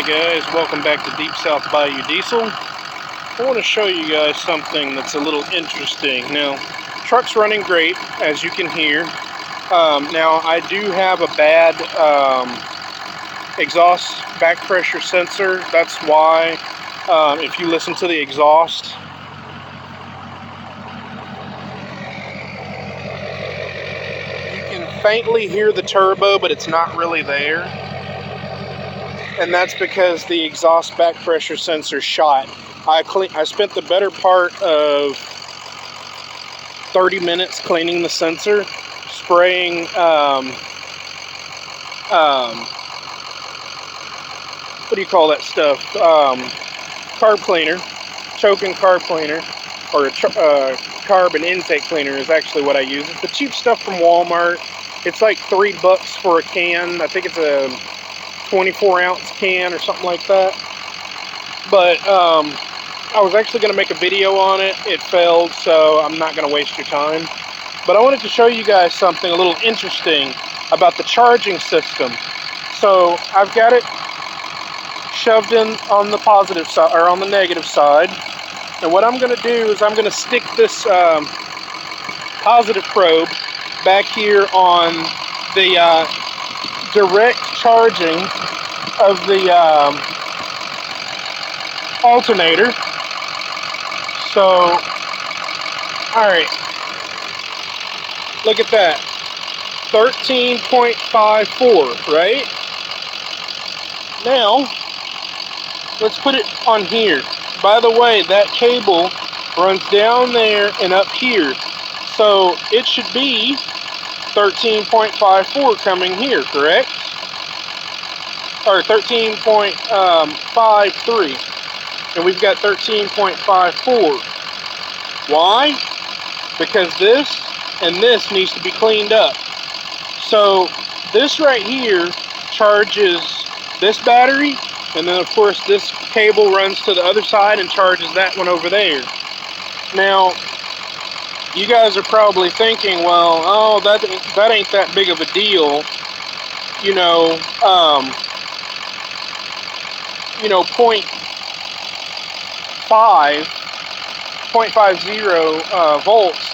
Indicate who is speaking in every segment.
Speaker 1: guys, welcome back to Deep South Bayou Diesel. I want to show you guys something that's a little interesting. Now, truck's running great, as you can hear. Now, I do have a bad exhaust back pressure sensor. That's why, if you listen to the exhaust, you can faintly hear the turbo, but it's not really there. And that's because the exhaust back pressure sensor shot. I spent the better part of 30 minutes cleaning the sensor, spraying what do you call that stuff? Carb cleaner, choking carb cleaner, or carb and intake cleaner is actually what I use. It's the cheap stuff from Walmart. It's like $3 for a can. I think it's a 24-ounce can or something like that. But I was actually going to make a video on it. It failed, so I'm not going to waste your time. But I wanted to show you guys something a little interesting about the charging system. So I've got it shoved in on the positive side, or on the negative side. And what I'm going to do is I'm going to stick this positive probe back here on the direct charging of the alternator. So, alright, look at that, 13.54, right? Now, let's put it on here. By the way, that cable runs down there and up here, so it should be 13.54 coming here, correct? Or 13.53. And we've got 13.54. Why? Because this and this needs to be cleaned up. So this right here charges this battery, and then of course this cable runs to the other side and charges that one over there. Now, you guys are probably thinking, well, oh, that ain't that big of a deal. You know, 0.50 volts.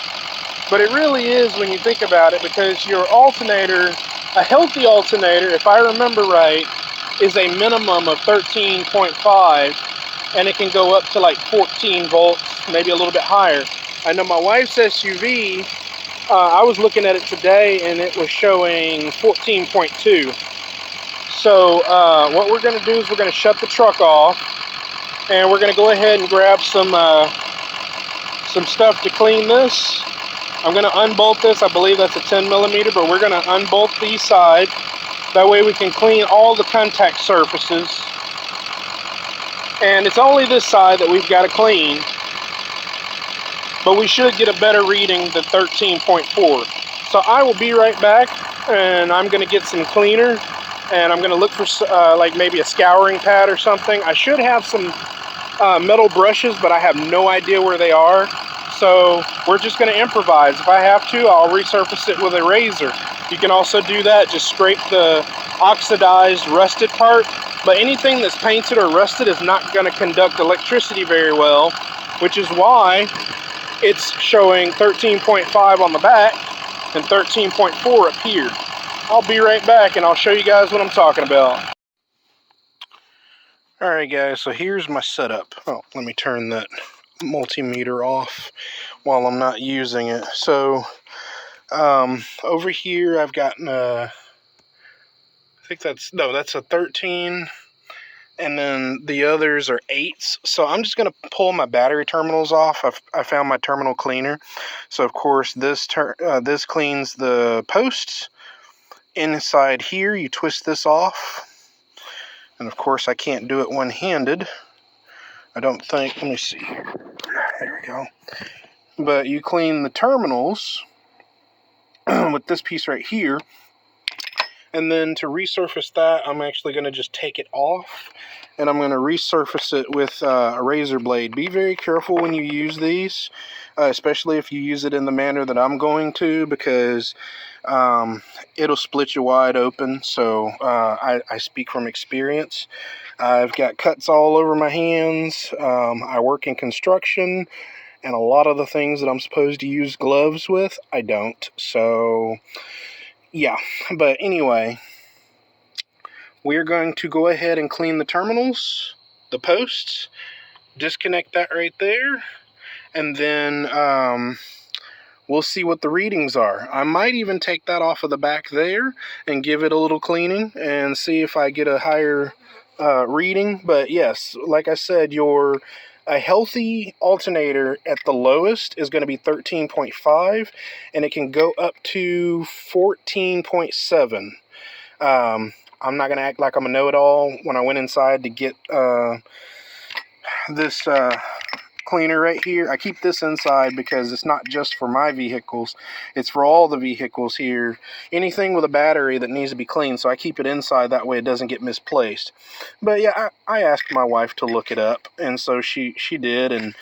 Speaker 1: But it really is when you think about it, because your alternator, a healthy alternator, if I remember right, is a minimum of 13.5, and it can go up to like 14 volts, maybe a little bit higher. I know my wife's SUV, I was looking at it today and it was showing 14.2. So what we're going to do is we're going to shut the truck off, and we're going to go ahead and grab some stuff to clean this. I'm going to unbolt this. I believe that's a 10 millimeter, but we're going to unbolt these sides. That way we can clean all the contact surfaces. And it's only this side that we've got to clean, but we should get a better reading than 13.4. So I will be right back, and I'm going to get some cleaner, and I'm going to look for like maybe a scouring pad or something. I should have some metal brushes, but I have no idea where they are. So we're just going to improvise. If I have to, I'll resurface it with a razor. You can also do that. Just scrape the oxidized, rusted part. But anything that's painted or rusted is not going to conduct electricity very well, which is why it's showing 13.5 on the back and 13.4 up here. I'll be right back and I'll show you guys what I'm talking about. Alright guys, so here's my setup. Oh, let me turn that multimeter off while I'm not using it. So over here I've got I think that's a 13, and then the others are 8s. So I'm just going to pull my battery terminals off. I found my terminal cleaner. So of course this cleans the posts. Inside here you twist this off, and of course I can't do it one-handed, I don't think. Let me see here. There we go. But you clean the terminals with this piece right here, and then to resurface that, I'm actually going to just take it off, and I'm going to resurface it with a razor blade. Be very careful when you use these. especially if you use it in the manner that I'm going to, because it'll split you wide open. So I speak from experience. I've got cuts all over my hands. I work in construction, and a lot of the things that I'm supposed to use gloves with, I don't. So yeah, but anyway, we're going to go ahead and clean the terminals, the posts, disconnect that right there, and then we'll see what the readings are. I might even take that off of the back there and give it a little cleaning and see if I get a higher reading. But yes, like I said, a healthy alternator at the lowest is going to be 13.5, and it can go up to 14.7. I'm not going to act like I'm a know-it-all. When I went inside to get this cleaner right here, I keep this inside because it's not just for my vehicles, it's for all the vehicles here. Anything with a battery that needs to be cleaned, so I keep it inside, that way it doesn't get misplaced. But yeah, I asked my wife to look it up, and so she did, and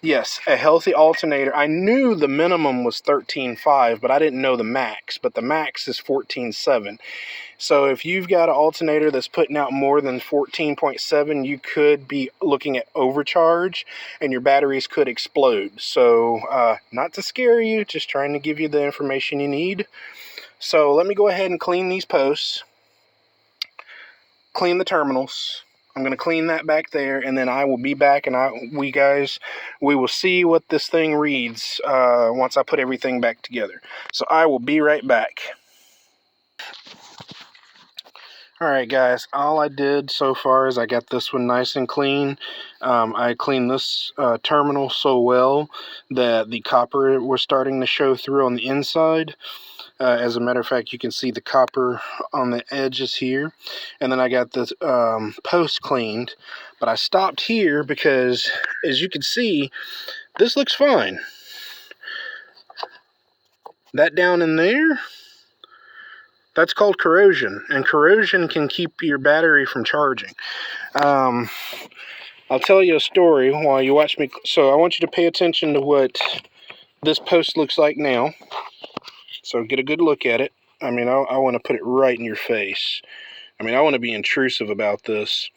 Speaker 1: yes, a healthy alternator. I knew the minimum was 13.5, but I didn't know the max, but the max is 14.7. So if you've got an alternator that's putting out more than 14.7, you could be looking at overcharge, and your batteries could explode. So not to scare you, just trying to give you the information you need. So let me go ahead and clean these posts, clean the terminals. I'm going to clean that back there, and then I will be back, and we will see what this thing reads once I put everything back together. So I will be right back. Alright guys, all I did so far is I got this one nice and clean. I cleaned this terminal so well that the copper was starting to show through on the inside. As a matter of fact, you can see the copper on the edges here. And then I got the post cleaned. But I stopped here because, as you can see, this looks fine. That down in there, that's called corrosion, and corrosion can keep your battery from charging. I'll tell you a story while you watch me. So I want you to pay attention to what this post looks like now. So get a good look at it. I mean, I want to put it right in your face. I mean, I want to be intrusive about this.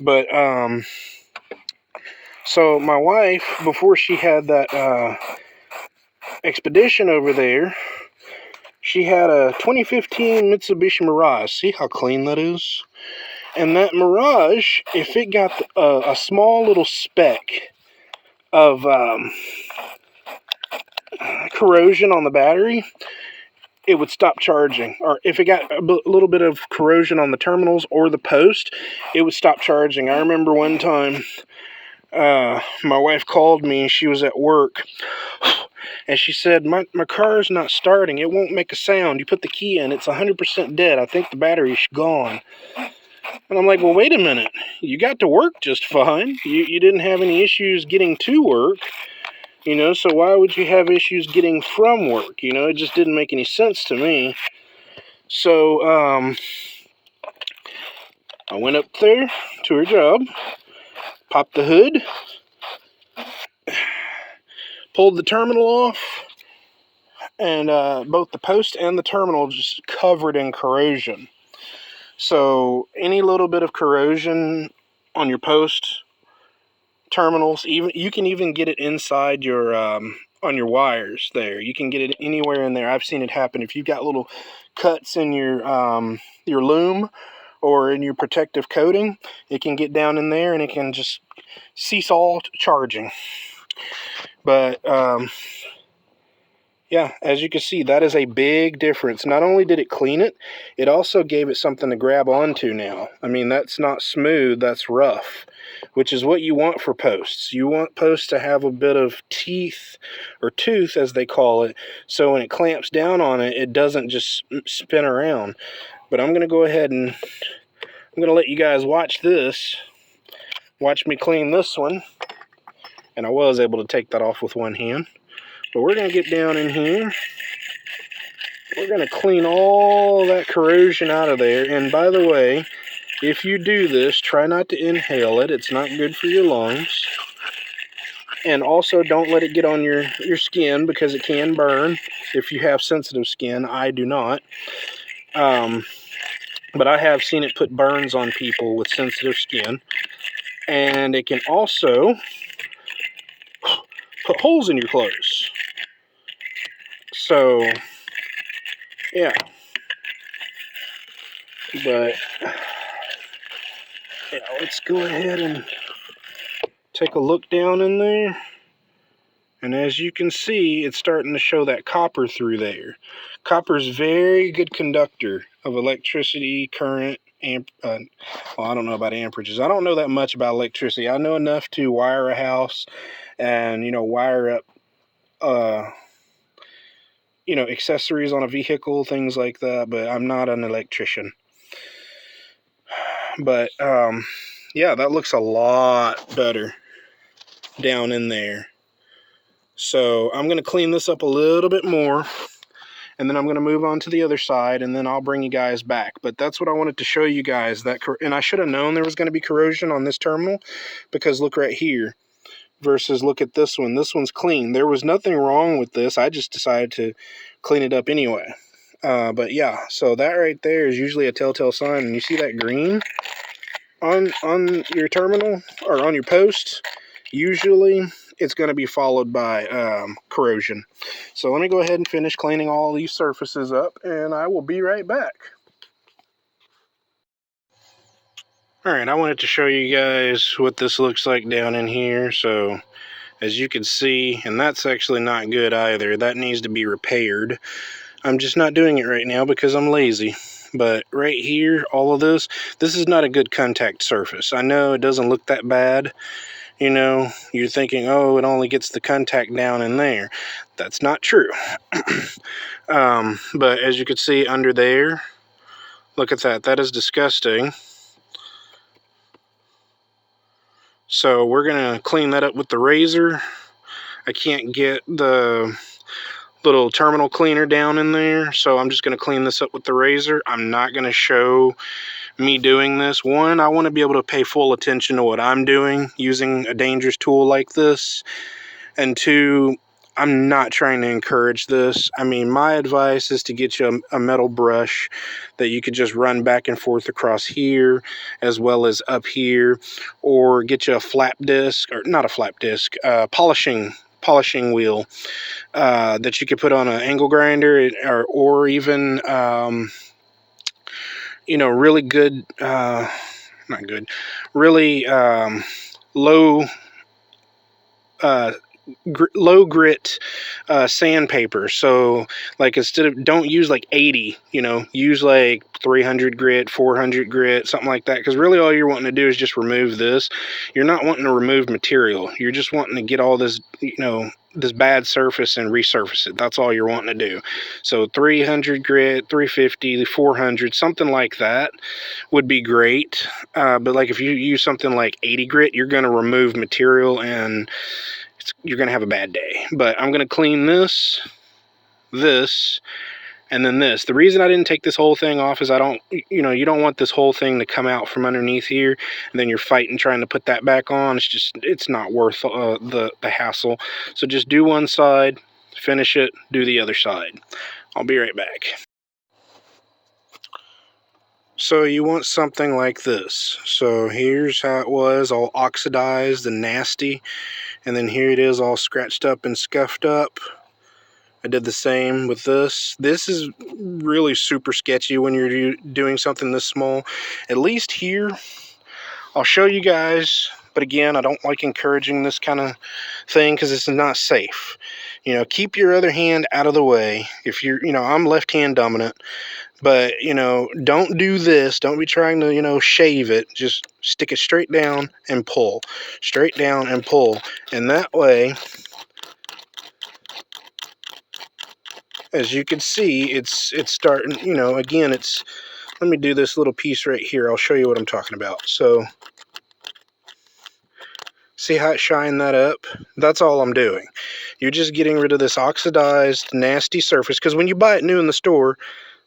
Speaker 1: But, so my wife, before she had that expedition over there, she had a 2015 Mitsubishi Mirage. See how clean that is? And that Mirage, if it got a small little speck of corrosion on the battery, it would stop charging. Or if it got a little bit of corrosion on the terminals or the post, it would stop charging. I remember one time my wife called me, and she was at work, and she said, my car's not starting. It won't make a sound. You put the key in, it's 100% dead. I think the battery's gone. And I'm like, well, wait a minute. You got to work just fine. You didn't have any issues getting to work, you know, so why would you have issues getting from work? You know, it just didn't make any sense to me. So I went up there to her job, popped the hood, pulled the terminal off, and both the post and the terminal just covered in corrosion. So any little bit of corrosion on your post terminals, even you can even get it inside your on your wires there. You can get it anywhere in there. I've seen it happen. If you've got little cuts in your loom or in your protective coating, it can get down in there and it can just cease all charging. But yeah, as you can see, that is a big difference. Not only did it clean it, it also gave it something to grab onto now. I mean, that's not smooth, that's rough, which is what you want for posts. You want posts to have a bit of teeth, or tooth as they call it, so when it clamps down on it, it doesn't just spin around. But I'm going to go ahead and I'm going to let you guys watch this. Watch me clean this one. And I was able to take that off with one hand. But we're going to get down in here. We're going to clean all that corrosion out of there. And by the way, if you do this, try not to inhale it. It's not good for your lungs. And also don't let it get on your skin, because it can burn if you have sensitive skin. I do not. But I have seen it put burns on people with sensitive skin. And it can also put holes in your clothes. So, yeah. But, yeah, let's go ahead and take a look down in there. And as you can see, it's starting to show that copper through there. Copper is very good conductor of electricity, current, well, I don't know about amperages. I don't know that much about electricity. I know enough to wire a house and, wire up, accessories on a vehicle, things like that, but I'm not an electrician. But, yeah, that looks a lot better down in there. So I'm going to clean this up a little bit more, and then I'm going to move on to the other side, and then I'll bring you guys back. But that's what I wanted to show you guys. And I should have known there was going to be corrosion on this terminal, because look right here versus look at this one. This one's clean. There was nothing wrong with this. I just decided to clean it up anyway. But yeah, so that right there is usually a telltale sign. And you see that green on your terminal or on your post, usually it's going to be followed by corrosion. So let me go ahead and finish cleaning all these surfaces up, and I will be right back. Alright, I wanted to show you guys what this looks like down in here. So as you can see, and that's actually not good either. That needs to be repaired. I'm just not doing it right now because I'm lazy. But right here, all of this is not a good contact surface. I know it doesn't look that bad. You're thinking, oh, it only gets the contact down in there. That's not true. But as you can see under there, look at that. That is disgusting. So we're going to clean that up with the razor. I can't get the little terminal cleaner down in there, so I'm just going to clean this up with the razor. I'm not going to show me doing this. One, I want to be able to pay full attention to what I'm doing using a dangerous tool like this. And two, I'm not trying to encourage this. I mean, my advice is to get you a metal brush that you could just run back and forth across here as well as up here, or get you a flap disc, or not a flap disc, polishing wheel that you could put on an angle grinder, or even really good, not good, really low low grit sandpaper. So like, don't use like 80, use like 300 grit, 400 grit, something like that, because really all you're wanting to do is just remove this. You're not wanting to remove material. You're just wanting to get all this, this bad surface and resurface it. That's all you're wanting to do. So 300 grit, 350, 400, something like that would be great. But like, if you use something like 80 grit, you're going to remove material and you're going to have a bad day. But I'm going to clean this, and then this. The reason I didn't take this whole thing off is you don't want this whole thing to come out from underneath here, and then you're fighting trying to put that back on. It's not worth the hassle. So just do one side, finish it, do the other side. I'll be right back. So you want something like this. So here's how it was, all oxidized and nasty. And then here it is, all scratched up and scuffed up. I did the same with this. This is really super sketchy when you're doing something this small. At least here, I'll show you guys. But again, I don't like encouraging this kind of thing because it's not safe. Keep your other hand out of the way. If you're, I'm left hand dominant. But, don't do this. Don't be trying to, shave it. Just stick it straight down and pull. Straight down and pull. And that way, as you can see, it's starting, again, let me do this little piece right here. I'll show you what I'm talking about. So, see how it shined that up? That's all I'm doing. You're just getting rid of this oxidized, nasty surface. Because when you buy it new in the store,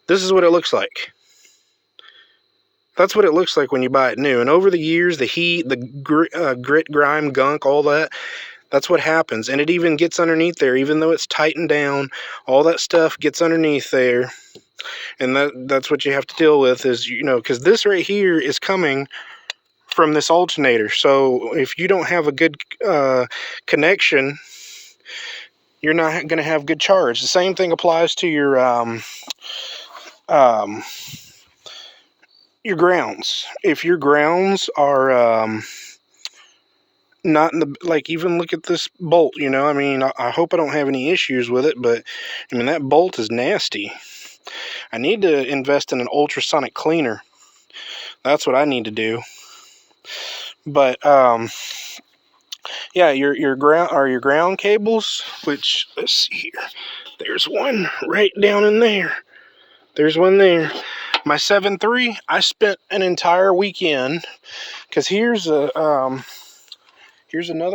Speaker 1: this is what it looks like. That's what it looks like when you buy it new. And over the years, the heat, the grit, grime, gunk, all that, That's what happens. And it even gets underneath there, even though it's tightened down, all that stuff gets underneath there. And that's what you have to deal with is, because this right here is coming from this alternator. So if you don't have a good connection, you're not going to have good charge. The same thing applies to your grounds. If your grounds are not in the, like, even look at this bolt, I mean, I hope I don't have any issues with it, but I mean, that bolt is nasty. I need to invest in an ultrasonic cleaner. That's what I need to do. But yeah, your ground cables, which, let's see here, there's one right down in there. There's one there. My 7.3, I spent an entire weekend, because here's another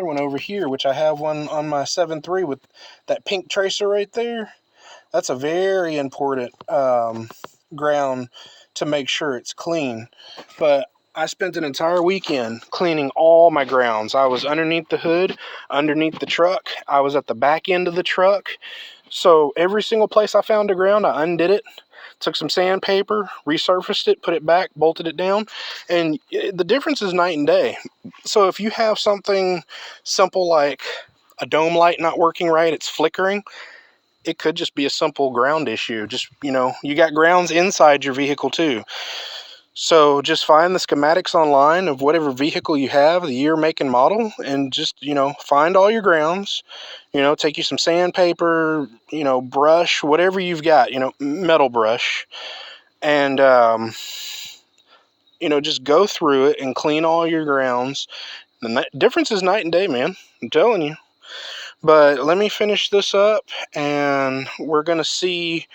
Speaker 1: one over here, which I have one on my 7.3 with that pink tracer right there. That's a very important ground to make sure it's clean. But I spent an entire weekend cleaning all my grounds. I was underneath the hood, underneath the truck. I was at the back end of the truck. So every single place I found a ground, I undid it, took some sandpaper, resurfaced it, put it back, bolted it down. And the difference is night and day. So if you have something simple like a dome light not working right, it's flickering, it could just be a simple ground issue. Just, you got grounds inside your vehicle too. So just find the schematics online of whatever vehicle you have, the year, make, and model, and just, find all your grounds. Take you some sandpaper, brush, whatever you've got, metal brush, and, just go through it and clean all your grounds. The difference is night and day, man. I'm telling you. But let me finish this up, and we're going to see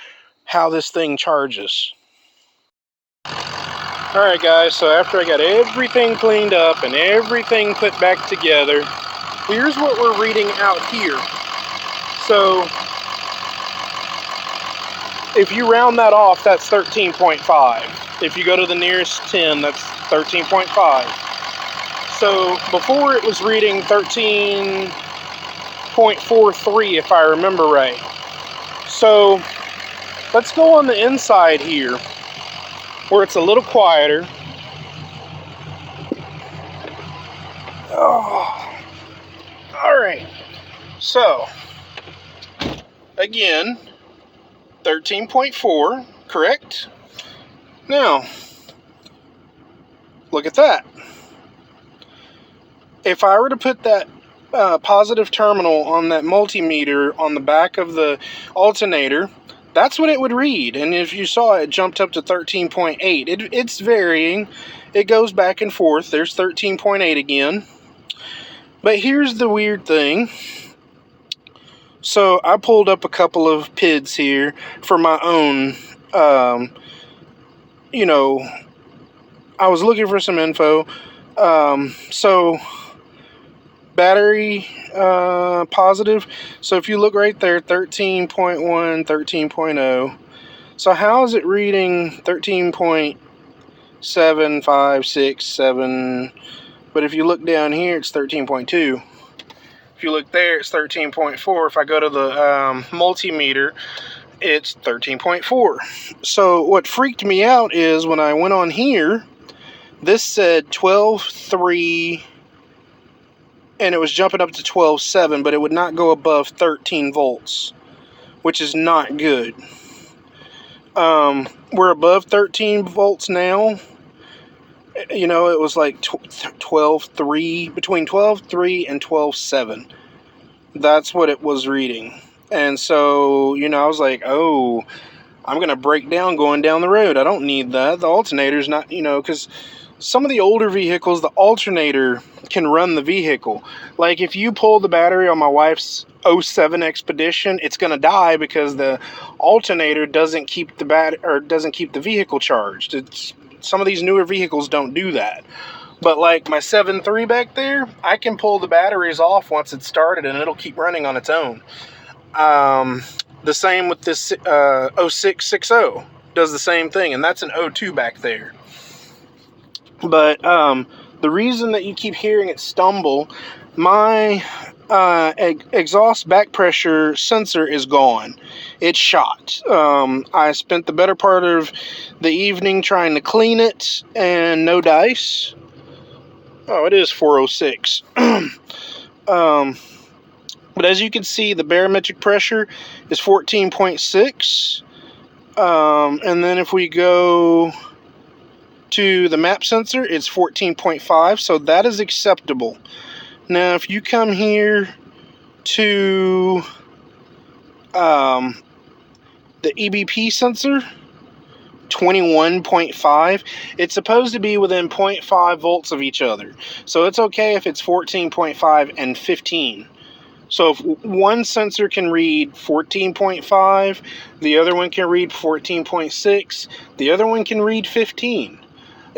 Speaker 1: how this thing charges. Alright guys, so after I got everything cleaned up and everything put back together, here's what we're reading out here. So, if you round that off, that's 13.5. If you go to the nearest 10, that's 13.5. So, before it was reading 13.43, if I remember right. So, let's go on the inside here, where it's a little quieter. Oh, all right. So, again, 13.4, correct? Now, look at that. If I were to put that positive terminal on that multimeter on the back of the alternator, that's what it would read. And if you saw it jumped up to 13.8. It's varying. It goes back and forth. There's 13.8 again. But here's the weird thing. So I pulled up a couple of PIDs here for my own, I was looking for some info. So battery positive. So if you look right there, 13.1, 13.0. So how is it reading 13.7, 5, 6, 7? But if you look down here, it's 13.2. If you look there, it's 13.4. If I go to the multimeter, it's 13.4. So what freaked me out is when I went on here, this said 12.3, and it was jumping up to 12.7, but it would not go above 13 volts, which is not good. We're above 13 volts now. It was like 12.3, between 12.3 and 12.7. That's what it was reading. And so, I was like, oh, I'm going to break down going down the road. I don't need that. The alternator's not, because some of the older vehicles, the alternator can run the vehicle. Like if you pull the battery on my wife's 07 Expedition, it's going to die because the alternator doesn't keep the vehicle charged. Some of these newer vehicles don't do that. But like my 7.3 back there, I can pull the batteries off once it's started and it'll keep running on its own. The same with this 0660 does the same thing, and that's an 02 back there. But the reason that you keep hearing it stumble, my exhaust back pressure sensor is gone. It's shot. I spent the better part of the evening trying to clean it, and no dice. Oh, it is 406. But as you can see, the barometric pressure is 14.6. And then if we go to the map sensor, it's 14.5, so that is acceptable. Now, if you come here to the EBP sensor, 21.5, it's supposed to be within 0.5 volts of each other. So it's okay if it's 14.5 and 15. So if one sensor can read 14.5, the other one can read 14.6, the other one can read 15.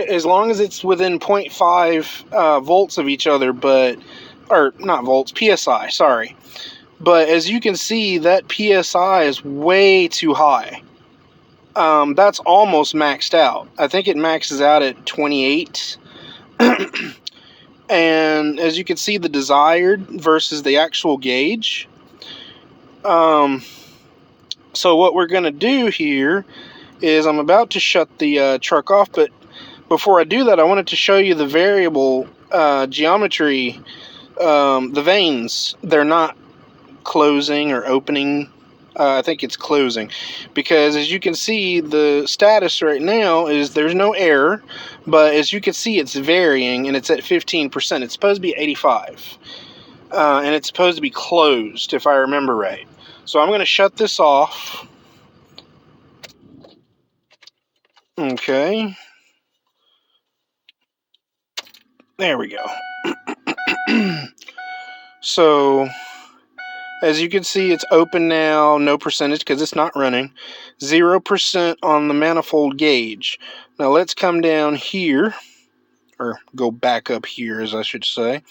Speaker 1: As long as it's within 0.5 volts of each other, or not volts, PSI, sorry. But as you can see, that PSI is way too high. That's almost maxed out. I think it maxes out at 28. And as you can see, the desired versus the actual gauge. So what we're going to do here is I'm about to shut the truck off, but before I do that, I wanted to show you the variable geometry. The vanes, they're not closing or opening. I think it's closing, because as you can see, the status right now is there's no error, but as you can see, it's varying, and it's at 15%. It's supposed to be 85, and it's supposed to be closed, if I remember right. So I'm going to shut this off. Okay. There we go. So as you can see, it's open now, no percentage because it's not running. 0% on the manifold gauge. Now let's come down here, or go back up here, as I should say.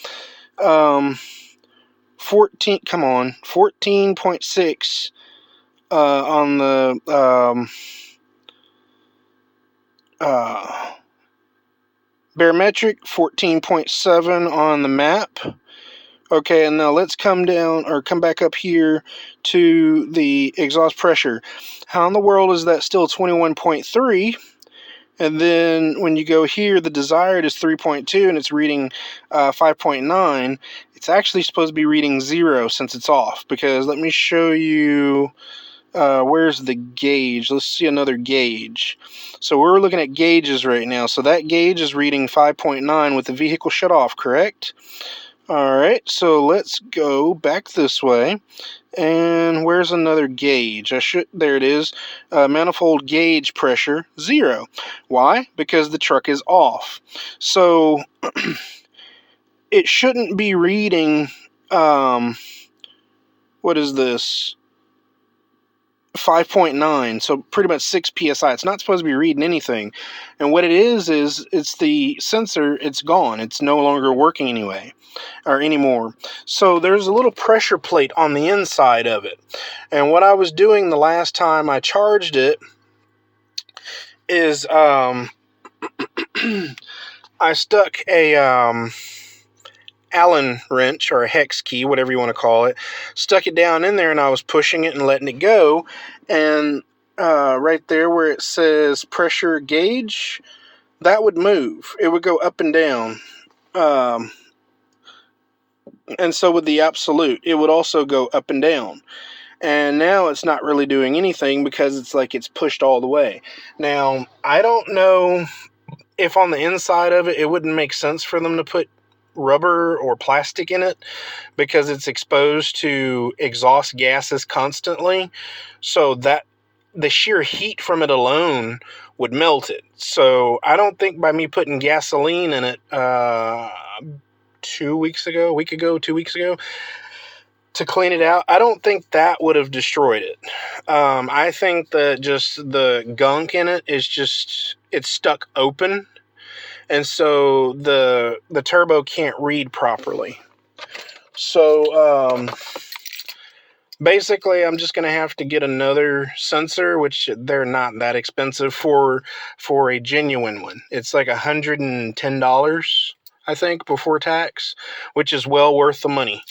Speaker 1: 14.6 on the barometric, 14.7 on the map. Okay, and now let's come back up here to the exhaust pressure. How in the world is that still 21.3? And then when you go here, the desired is 3.2, and it's reading 5.9. It's actually supposed to be reading 0 since it's off, because let me show you where's the gauge. Let's see another gauge. So we're looking at gauges right now. So that gauge is reading 5.9 with the vehicle shut off, correct? Alright, so let's go back this way. And where's another gauge? There it is. Manifold gauge pressure, 0. Why? Because the truck is off. So it shouldn't be reading, what is this? 5.9, so pretty much 6 psi. It's not supposed to be reading anything. And what it is it's the sensor, it's gone. It's no longer working anymore. So there's a little pressure plate on the inside of it. And what I was doing the last time I charged it is I stuck a Allen wrench, or a hex key, whatever you want to call it, stuck it down in there, and I was pushing it and letting it go, and right there where it says pressure gauge, that would move. It would go up and down, and so with the absolute, it would also go up and down. And now it's not really doing anything because it's like it's pushed all the way. Now, I don't know if on the inside of it, it wouldn't make sense for them to put rubber or plastic in it, because it's exposed to exhaust gases constantly, so that the sheer heat from it alone would melt it. So I don't think by me putting gasoline in it 2 weeks ago to clean it out, I don't think that would have destroyed it. I think that just the gunk in it is it's stuck open, and so the turbo can't read properly. So basically, I'm just going to have to get another sensor, which they're not that expensive for a genuine one. It's like $110, I think, before tax, which is well worth the money.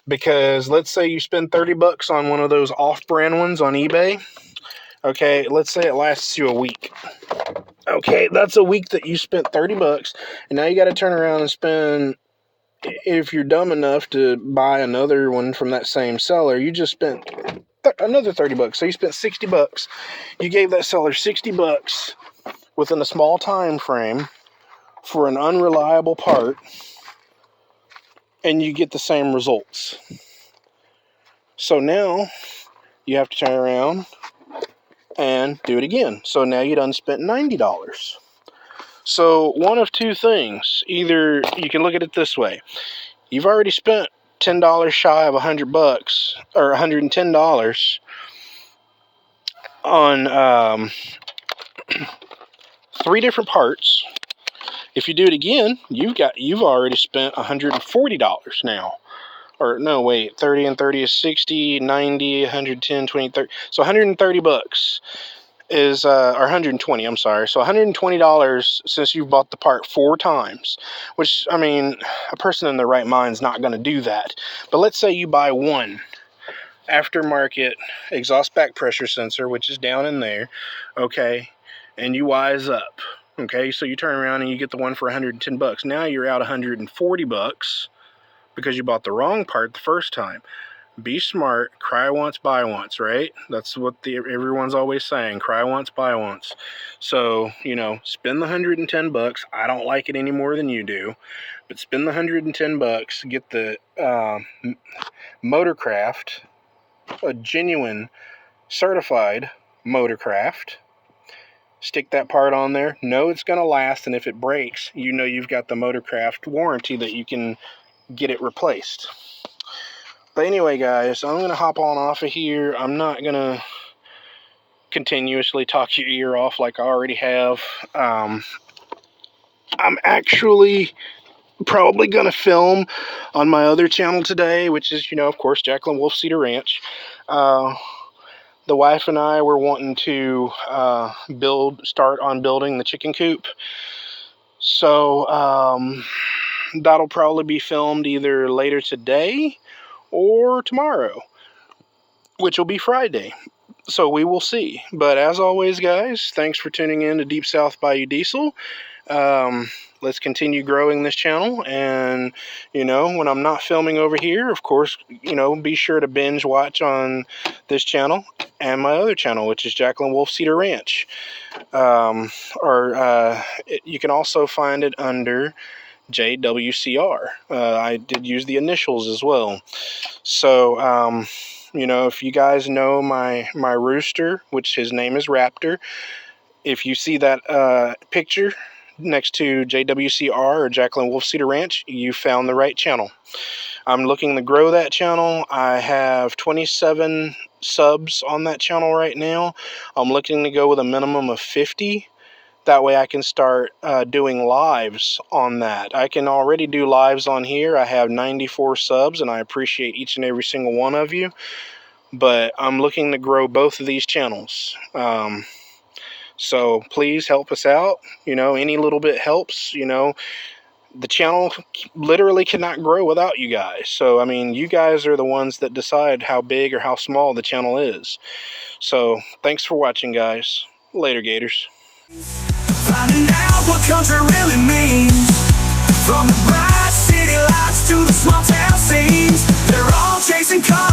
Speaker 1: Because let's say you spend 30 bucks on one of those off-brand ones on eBay. Okay, let's say it lasts you a week. Okay, that's a week that you spent 30 bucks, and now you got to turn around and spend, if you're dumb enough to buy another one from that same seller, you just spent another 30 bucks. So you spent 60 bucks. You gave that seller 60 bucks within a small time frame for an unreliable part, and you get the same results. So now you have to turn around and do it again. So now you done spent $90. So one of two things. Either you can look at it this way. You've already spent $10 shy of 100 bucks, or $110 on 3 different parts. If you do it again, you've already spent $140 now. Or no, wait, 30 and 30 is 60, 90, 110, 20, 30. So 130 bucks is, or 120, I'm sorry. So $120 since you've bought the part 4 times, which, I mean, a person in their right mind is not going to do that. But let's say you buy one aftermarket exhaust back pressure sensor, which is down in there, okay, and you wise up, okay, so you turn around and you get the one for 110 bucks. Now you're out 140 bucks because you bought the wrong part the first time. Be smart, cry once, buy once, right? That's what everyone's always saying, cry once, buy once. So, you know, spend the 110 bucks. I don't like it any more than you do, but spend the 110 bucks, get the Motorcraft, a genuine certified Motorcraft. Stick that part on there. Know it's going to last, and if it breaks, you know you've got the Motorcraft warranty that you can get it replaced. But anyway, guys, I'm going to hop on off of here. I'm not going to continuously talk your ear off like I already have. I'm actually probably going to film on my other channel today, which is, you know, of course, j.w.c.r Ranch. The wife and I were wanting to start on building the chicken coop. So that'll probably be filmed either later today or tomorrow, which will be Friday. So we will see. But as always, guys, thanks for tuning in to Deep South Bayou Diesel. Let's continue growing this channel, and, you know, when I'm not filming over here, of course, you know, be sure to binge watch on this channel and my other channel, which is j.w.c.r Ranch. You can also find it under j.w.c.r. I did use the initials as well. So, you know, if you guys know my rooster, which his name is Raptor, if you see that picture next to j.w.c.r or j.w.c.r Ranch, you found the right channel. I'm looking to grow that channel. I have 27 subs on that channel right now. I'm looking to go with a minimum of 50. That way I can start doing lives on that. I can already do lives on here. I have 94 subs, and I appreciate each and every single one of you. But I'm looking to grow both of these channels. So please help us out. You know, any little bit helps. You know, the channel literally cannot grow without you guys. So, I mean, you guys are the ones that decide how big or how small the channel is. So, thanks for watching, guys. Later, Gators.
Speaker 2: Finding out what country really means. From the bright city lights to the small town scenes, they're all chasing cars.